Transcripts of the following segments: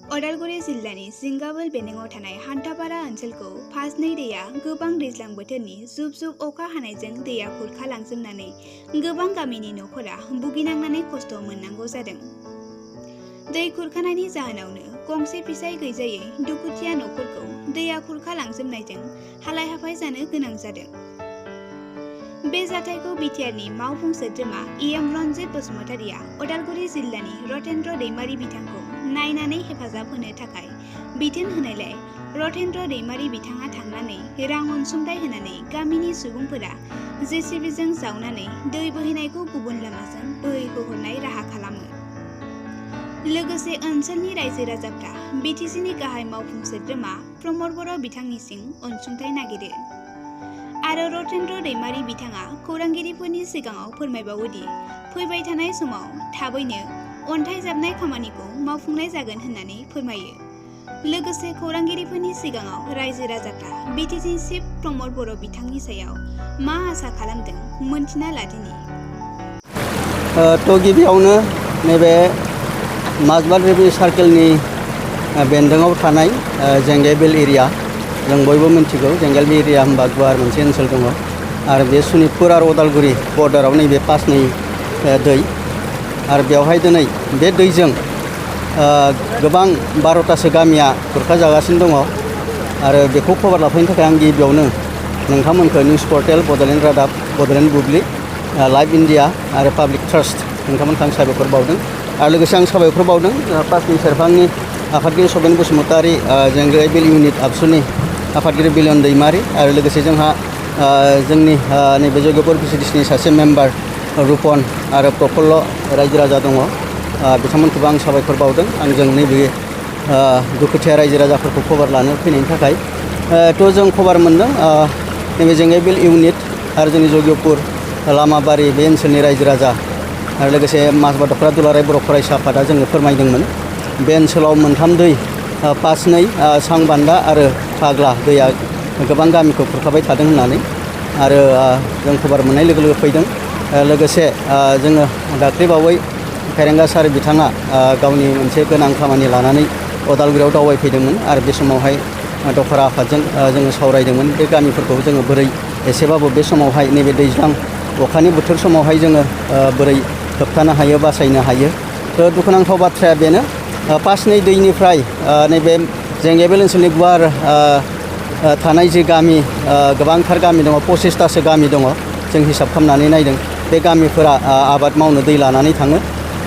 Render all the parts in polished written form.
अदालगुरि जिल्लानि जिंगाबोल बेन्दोङाव थानाय हान्थापारा ओनसोलखौ फासनै दैया गोबां दैज्लां बोथोरनि जुब जुब अखा हानायजों दैया खुरखालांजोबनानै गोबां गामिनि न'फोरा भुगिनांनानै खस्थ' मोननांगौ जादों। दै खुरखानायनि जाहोनावनो गंसे फिसाय गैजायै दुखुथिया न'फोरखौ दैया खुरखालांजोबनायजों हालाय हाफाय जानो गोनां जादों। बे जाथायखौ बिटिआरनि मावफुं सोद्रोमा इएम रन्जित बसुमतारिया अदालगुरि जिल्लानि रतेन्द्र दैमारि बिथांखौ नायनानै हेफाजाब होनो थाखाय बिथोन होनायलाय रतेन्द्र दैमारि बिथाङा थांनानै रां अनसुंथाइ होनानै गामिनि सुबुंफोरा जेसिबिजों जावनानै दै बोहैनायखौ गुबुन लामाजों बोहैहोहरनाय राहा खालामो। लोगोसे ओनसोलनि रायजो राजाफ्रा बिटिसिनि गाहाय मावफुं सोद्रोमा प्रमद बर' बिथांनिसिम अनसुंथाइ नागिरो। आरो रतेन्द्र दैमारि बिथाङा खौरांगिरिफोरनि सिगाङाव फोरमायबावोदि फैबाय थानाय समाव थाबैनो अन्थाइ जाबनाय खामानिखौ मावफुंनाय जागोन होननानै फोरमायो। लोगोसे खौरांगिरिफोरनि सिगाङाव रायजो राजाफ्रा बिटिसि चिफ प्रमद बर' बिथांनि सायाव मा आसा खालामदों मोनथिना लादिनि। गिबियावनो नैबे माजबाद रेभिनिउ सार्केलनि बेन्दोङाव थानाय जेंगेबिल एरिया जों बयबो मिथिगौ। जेंगेबिल एरिया होनबा गुवार मोनसे ओनसोल दङ आरो बे सनितपुर आरो अदालगुरि बर्डाराव नैबे पासनि दै आरो बेवहाय दिनै बे दैजों गोबां 12तासो गामिया खुरखाजागासिनो दङ आरो बेखौ खबर लाफैनो थाखाय आं गिबियावनो नोंथांमोनखौ निउस पर्टेल बड'लेण्ड रादाब, बड'लेण्ड बुब्लि, लाइभ इन्डिया आरो पाब्लिक ट्रास्ट नोंथांमोनखौ आं साबायखर बावदों। आरो लोगोसे आं साबायखर बावदों पासनि सेरफांनि आफादगिरि सबिन बसुमतारि, जेंगेबिल इउनिट आबसुनि आफादगिरि बिलियन दैमारि आरो लोगोसे जोंहा जोंनि नैबे जयगपुर भिसिडिसिनि सासे मेम्बार रुपन आरो प्रफुल्ल रायजो राजा दङ। बिथांमोनखौबो आं साबायखर बावदों आंजों नैबे दुखुथिया रायजो राजाफोरखौ खबर लानो फैनायनि थाखाय। जों खबर मोन्दों नैबे जेंगेबिल इउनिट आरो जोंनि जयगपुर लामाबारि बे ओनसोलनि रायजो राजा आरो लोगोसे माजबाद दख'रा दुलाराय बर' फरायसा आफादा जोंनो फोरमायदोंमोन बे ओनसोलाव मोनथाम दै पासनै सांबान्दा आरो फाग्ला दैया गोबां गामिखौ खुरखाबाय थादों होननानै आरो जों खबर मोननाय लोगो लोगो फैदों। लोगोसे जोङो दाख्लैबावै फेरेंगा सार बिथाङा गावनि मोनसे गोनां खामानि लानानै अदालगुरियाव दावबायफैदोंमोन आरो बे समावहाय दखरा आफादजों जोङो सावरायदोंमोन बे गामिफोरखौ जोङो बोरै एसेबाबो बे समावहाय नैबे दैज्लां अखानि बोथोर समावहाय जोङो बोरै होबथानो हायो, बासायनो हायो। दुखुनांथाव बाथ्राया बेनो पासनै दैनिफ्राय नैबे जेंगेबिल ओनसोलनि गुवार थानाय जि गामि गोबांथार गामि दङ, 25तासो गामि दङ जों हिसाब खालामनानै नायदों। बे गामिफोरा आबाद मावनो दै लानानै थाङो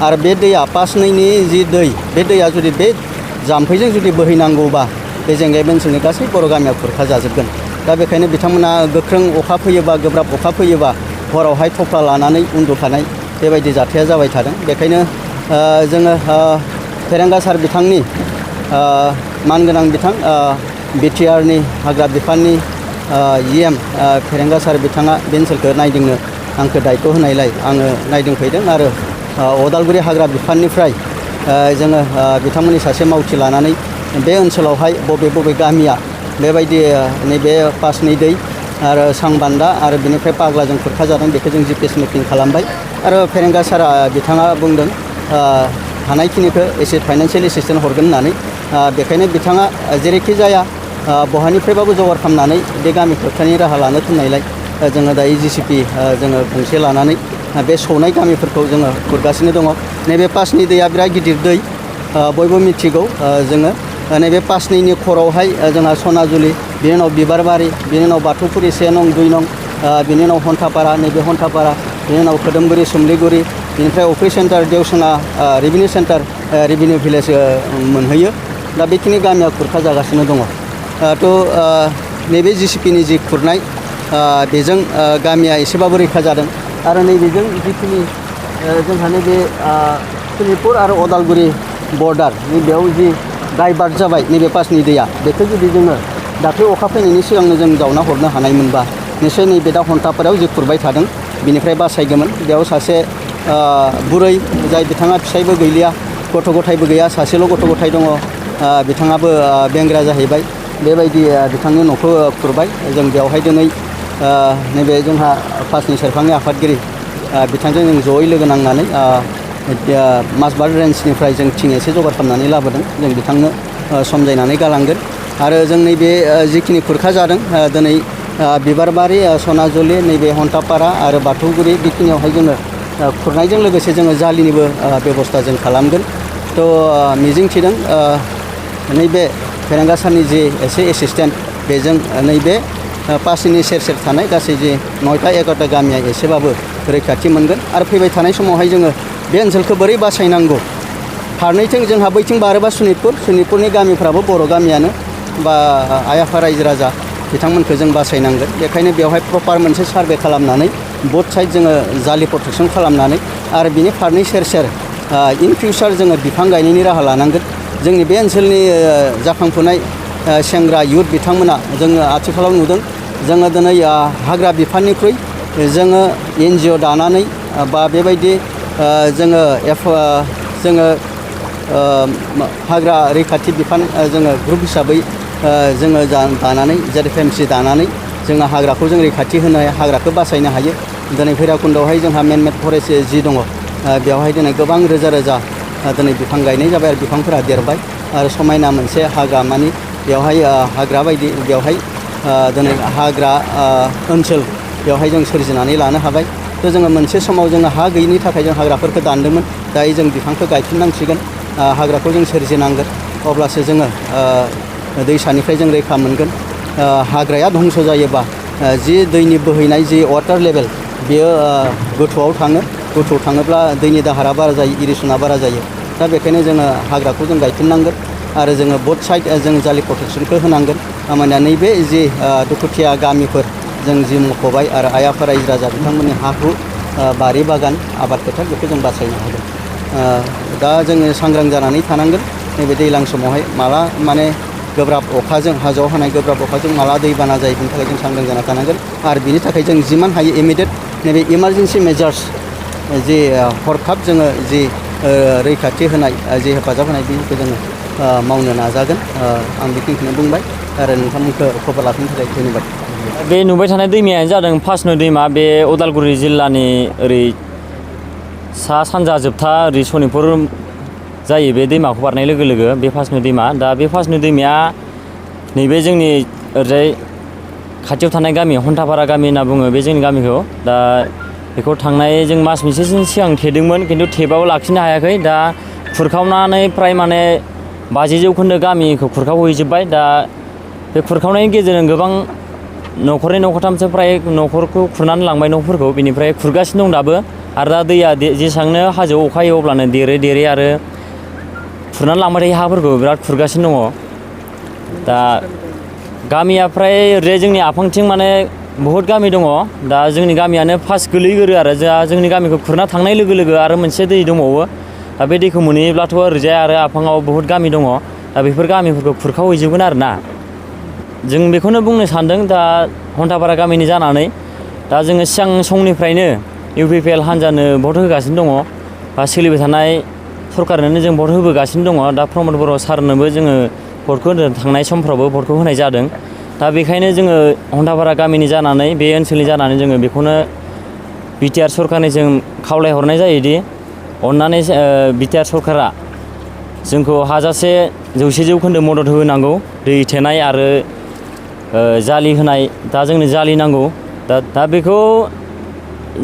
आरो बे दैया पासनैनि जि दै बे दैया जुदि बे जाम्फैजों जुदि बोहैनांगौबा बे जेंगेबिल ओनसोलनि गासै बर' गामिया खुरखाजाजोबगोन। दा बेखायनो बिथांमोना गोख्रों अखा फैयोबा, गोब्राब अखा फैयोबा हरावहाय थफ्ला लानानै उन्दुखानाय बेबायदि जाथाया जाबाय थादों। बेखायनो जोङो फेरेंगा सार बिथांनि मानगोनां बिथां बिटिआरनि हाग्रा बिफाननि इएम फेरेंगा सार बिथाङा बे ओनसोलखौ नायदिंनो आंखौ दायथ' होनायलाय आङो नायदिंफैदों आरो अदालगुरि हाग्रा बिफाननिफ्राय जोङो बिथांमोननि सासे मावथि लानानै बे ओनसोलावहाय बबे बबे गामिया बेबायदि नैबे पासनै दै आरो सांबान्दा आरो बिनिफ्राय पाग्लाजों खुरखाजादों बेखौ जों जिपिएस मेपिं खालामबाय आरो फेरेंगा सारा बिथाङा बुंदों हानायखिनिखौ एसे फाइनान्सियेल एसिस्टेन्ट हरगोन होननानै। बेखायनो बिथाङा जेरैखि जाया बहानिफ्रायबाबो जगार खालामनानै बे गामि खुरखानायनि राहा लानो थिननायलाय जोङो दायो जिसिपि जोङो गंसे लानानै बे सौनाय गामिफोरखौ जोङो खुरगासिनो दङ। नैबे पासनि दैया बिराद गिदिर दै बयबो मिथिगौ। जोङो नैबे पासनैनि खरावहाय जोंहा सनाजुलि, बिनि उनाव बिबारबारि, बिनि उनाव बाथौफुरि 1 नं 2 नं, बिनि उनाव हन्थापारा, नैबे हन्थापारा, बिनि उनाव खोदोमगुरि, सुमलिगुरि, बिनिफ्राय अफ्रि सेन्टार देवसोना रेभिनिउ सेन्टार रेभिनिउ भिलेज मोनहैयो। दा बेखिनि गामिया खुरखाजागासिनो दङ। नैबे जिसिपिनि जि खुरनाय बेजों गामिया एसेबाबो रैखा जादों आरो नैबेजों जिखिनि जोंहा नैबे सनितपुर आरो अदालगुरि बर्डार नैबेयाव जि डाइभार्ट जाबाय नैबे पासनि दैया बेखौ जुदि जोङो दाख्लै अखा फैनायनि सिगांनो जों जावना हरनो हानायमोनबा निश्चय नैबे दा हन्थापारायाव जि खुरबाय थादों बिनिफ्राय बासायगौमोन। बेयाव सासे बुरै जाय बिथाङा फिसायबो गैलिया, गथ' गथायबो गैया, सासेल' गथ' गथाय दङ, बिथाङाबो बेंग्रा जाहैबाय। बेबायदि बिथांनि न'खौ खुरबाय। जों बेवहाय दिनै नैबे जोंहा पासनि सेरफांनि आफादगिरि बिथांजों जों जयै लोगो नांनानै माजबाद रेन्जनिफ्राय जों थिं एसे जगार खालामनानै लाबोदों जों बिथांनो समजायनानै गालांगोन आरो जों नैबे जिखिनि खुरखा जादों दिनै बिबारबारि सनाजुलि नैबे हन्टापारा आरो बाथौगुरि बेखिनियावहाय जोङो खुरनायजों लोगोसे जोङो जालिनिबो बेबस्था जों खालामगोन थ' मिजिंथिदों नैबे फेरेंगासानि जि एसे एसिस्टेन्ट बेजों नैबे पासिनि सेर सेर थानाय गासै जे 9टा 11टा गामिया एसेबाबो रैखाथि मोनगोन आरो फैबाय थानाय समावहाय जोङो बे ओनसोलखौ बोरै बासायनांगौ फारनैथिं जोंहा बैथिं बारोबा सनितपुरनि गामिफ्राबो बर' गामियानो बा आइ आफा रायजो राजा बिथांमोनखौ जों बासायनांगोन बेखायनो बेवहाय प्रपार मोनसे सार्भे खालामनानै बोथ साइड जोङो जालि प्रटेक्सन खालामनानै आरो बिनि फारनै सेर सेर इन फिउचार जोङो बिफां गायनायनि राहा लानांगोन जोंनि बे ओनसोलनि जाखांफुनाय सेंग्रा युथ बिथांमोना जोङो आथिखालाव नुदों जोङो दिनै हाग्रा बिफाननिख्रुइ जोङो NGO दानानै बा बेबायदि जोङो हाग्रा रैखाथि बिफान जोङो ग्रुप हिसाबै जोङो दानानै ZFMC दानानै जोङो हाग्राखौ जों रैखाथि होनो हायो हाग्राखौ बासायनो हायो दिनै भैराबकुन्दआवहाय जोंहा मेन फरेस्ट जि दङ बेवहाय दिनै गोबां रोजा रोजा दिनै बिफां गायनाय जाबाय आरो बिफांफोरा देरबाय आरो समायना मोनसे हाग्रामानि बेवहाय हाग्रा बायदि बेवहाय दिनै हाग्रा ओनसोल बेवहाय जों सोरजिनानै लानो हाबाय थ' जोङो मोनसे समाव जोङो हा गैयिनि थाखाय जों हाग्राफोरखौ दानदोंमोन दायो जों बिफांखौ गायफिननांसिगोन हाग्राखौ जों सोरजिनांगोन अब्लासो जोङो दैसानिफ्राय जों रैखा मोनगोन हाग्राया धंस जायोबा जि दैनि बोहैनाय जि वाटार लेभेल बेयो गोथौआव थाङोब्ला दैनि दाहारा बारा जायो इरिसना बारा जायो दा बेखायनो जोङो हाग्राखौ जों गायफिननांगोन आरो जोङो बोथ साइड जों जालि प्रटेक्सनखौ होनांगोन मानोना नैबे जि दुखुथिया गामिफोर जों जि मख'बाय आरो आइ आफा रायजो राजा बिथांमोननि हा हु बारि बागान आबाद फोथार बेखौ जों बासायनो हागोन दा जोङो सांग्रां जानानै थानांगोन नैबे दैज्लां समावहाय माला माने गोब्राब अखाजों हाजोआव हानाय गोब्राब अखाजों माला दैबाना जायो बिनि थाखाय जों सांग्रां जाना थानांगोन आरो बिनि थाखाय जों जिमान हायो इमिडियेट नैबे इमारजेन्सि मेजार्स जि हरखाब जोङो जि रैखाथि होनाय जि हेफाजाब होनाय बेखौ जोङो मावनो नाजागोन आं बेखिनिखौनो बुंबाय आरो नोंथांमोनखौ खबर लाफिननो थाखाय धन्यबाद बे नुबाय थानाय दैमायानो जादों फासनो दैमा बे उदालगुरि जिल्लानि ओरै सा सानजा जोबथा ओरै सनितपुर जायो बे दैमाखौ बारनाय लोगो लोगो बे फासनो दैमा दा बे फासनो दैमाया नैबे जोंनि ओरैजाय खाथियाव थानाय गामि हन्टापारा गामि होनना बुङो बे जोंनि गामिखौ दा बेखौ थांनाय जों मास मोनसेसो सिगां थेदोंमोन खिन्थु थेबाबो लाखिनो हायाखै दा खुरखावनानै फ्राय माने 50 जौखोन्दो गामिखौ खुरखावहैजोब्बाय दा बे खुरखावनायनि गेजेरजों गोबां न'खरनै न'खरथामसो फ्राय न'खरखौ खुरनानै लांबाय न'फोरखौ बिनिफ्राय खुरगासिनो दं दाबो आरो दा दैया जेसेबांनो हाजोआव अखा हायो अब्लानो देरै आरो खुरनानै लांबाय थायो हाफोरखौ बिराद खुरगासिनो दङ दा गामिया फ्राय ओरैजाय जोंनि आफांथिं माने बहुद गामि दङ दा जोंनि गामियानो फार्स्ट गोलैगोरो आरो जोंनि गामिखौ खुरना थांनाय लोगो लोगो आरो मोनसे दै दंबावो दा बे दैखौ मोनहैयोब्लाथ' ओरैजाय आरो आफाङाव बहुद गामि दङ दा बेफोर गामिफोरखौ खुरखावहैजोबगोन आरो ना जों बेखौनो बुंनो सानदों दा हन्टापारा गामिनि जानानै दा जोङो सिगां समनिफ्रायनो UPPL हान्जानो भट होगासिनो दङ बा सोलिबाय थानाय सरकारनोनो जों भट होबोगासिनो दङ दा प्रमद बर' सारनोबो जोङो भटखौ थांनाय समफ्रावबो भटखौ होनाय जादों दा बेखायनो जोङो हन्टापारा गामिनि जानानै बे ओनसोलनि जानानै जोङो बेखौनो BTR सरकारनिजों खावलायहरनाय जायोदि अन्नानै BTR सरकारा जोंखौ हाजासे 100% मदद होनांगौ दै थेनाय आरो जालि होनाय दा जोंनो जालि नांगौ दा बेखौ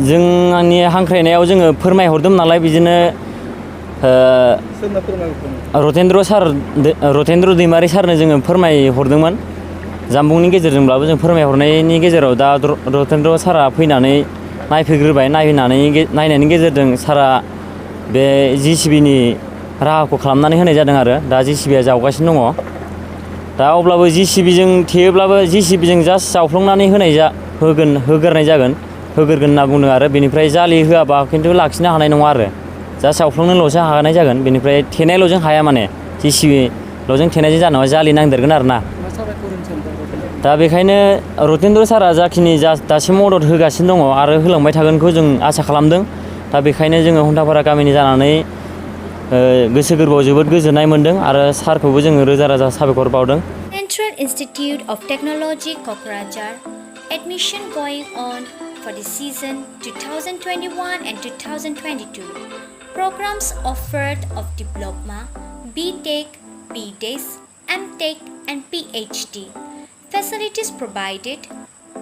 जों आंनि हांख्रायनायाव जोङो फोरमायहरदोंमोन नालाय बिदिनो रतेन्द्र दैमारि सारनो जोङो फोरमायहरदोंमोन जामबुंनि गेजेरजोंब्लाबो जों फोरमायहरनायनि गेजेराव दा रतेन्द्र सारा फैनानै नायफैग्रोबाय नायनायनि गेजेरजों सारा बे JCBनि राहाखौ खालामनानै होनाय जादों आरो दा JCBया जावगासिनो दङ दा अब्लाबो JCBजों थेयोब्लाबो JCBजों जास्ट जावफ्लंनानै होग्रोनाय जागोन होना बुंदों आरो बेनिफ्राय जालि होआबा खिन्थु लाखिनो हानाय नङा आरो जास्ट जावफ्लंनोल'सो हानाय जागोन बेनिफ्राय थेनायल'जों हाया माने JCBल'जों थेनायजों जानाया जालि नांदेरगोन आरो ना दा बेखायनो रतेन्द्र सारा जाखिनि दासिम मदद होगासिनो दङ आरो होलांबाय थागोनखौ जों आसा खालामदों दा बेखायनो जोङो हन्टापारा गामिनि जानानै गोसो गोरबोआव जोबोद गोजोननाय मोन्दों आरो सारखौबो जोङो रोजा रोजा साबायखर बावदों Central Institute of Technology Kokrajhar admission going on for the season 2021 and 2022. Programs offered of Diploma, B.Tech, B.Des, M.Tech and PhD. Facilities provided: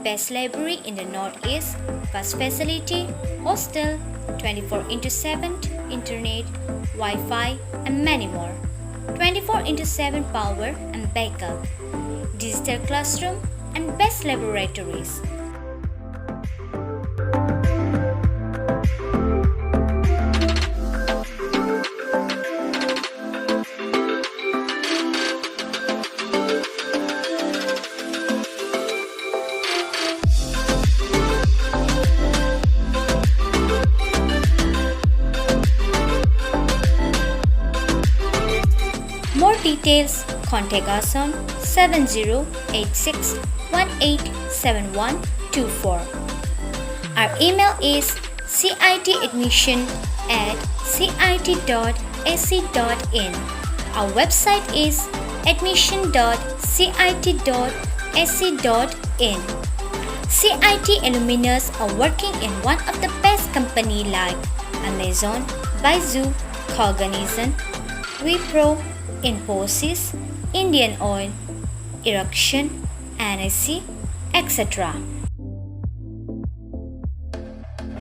best library in the Northeast, bus facility, hostel, 24/7 internet, Wi-Fi and many more. 24/7 power and backup, digital classroom and best laboratories. More details, contact us on 7086187124. Our email is citadmission@cit.ac.in. Our website is admission.cit.ac.in. CIT alumnus are working in one of the best companies like Amazon, Baidu, Cognizant, Wipro, Infosys, Indian Oil, Erection, NSC, etc.